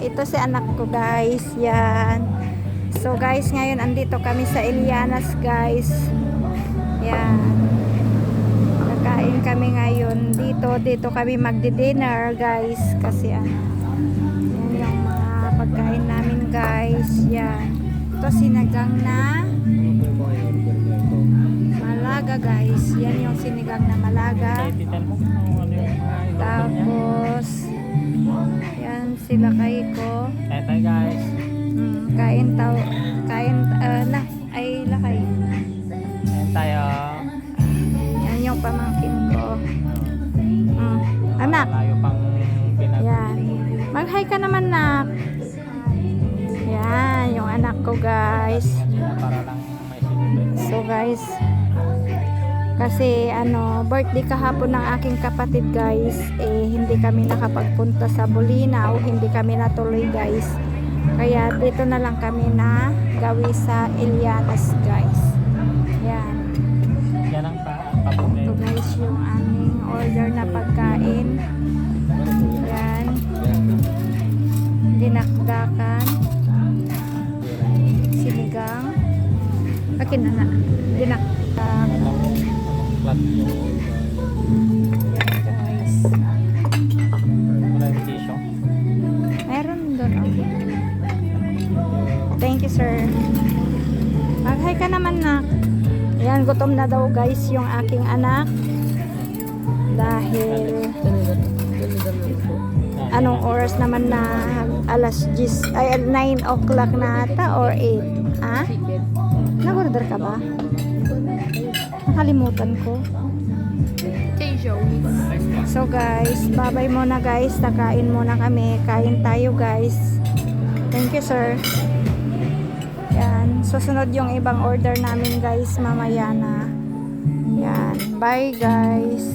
ito si anak ko guys. Yan. So guys, ngayon andito kami sa Elianas guys. Yan. Kakain kami ngayon. Dito kami magdi-dinner guys. Kasi yan yung mga pagkain namin guys. Yan. Ito sinigang na malaga guys. Yan yung sinigang na malaga. Tapos yan sila Kaiko. Tayo guys. Kain na ay lakay. Ayan tayo. Yan yung pamangkin ko. Anak. Malayo pang Yan. Mag-hi ka naman nak. Yan yung anak ko guys. para lang may sinibig. So guys, kasi birthday kahapon ng aking kapatid guys, hindi kami nakapagpunta sa Bulinaw, hindi kami natuloy guys. Kaya dito na lang kami na gawi sa Elianas guys. Yan. Yan ang pabunin. Ito guys yung aming order na pagkain. Yan. Dinakdakan. Sinigang. Akin na. Dinakdakan. Plat yung Yan guys. wala yung tissue. Meron doon. Thank you sir. Mag-hi ka naman na. Yan, gutom na daw guys yung aking anak. Dahil anong oras naman na alas 10 ay 9 o'clock na ata or 8? Ha? Nag-order ka ba? Nakalimutan ko. So guys, babay muna guys. Nakain muna kami. Kain tayo guys. Thank you sir. Yan. Susunod yung ibang order namin guys mamaya na. Yan. Bye guys.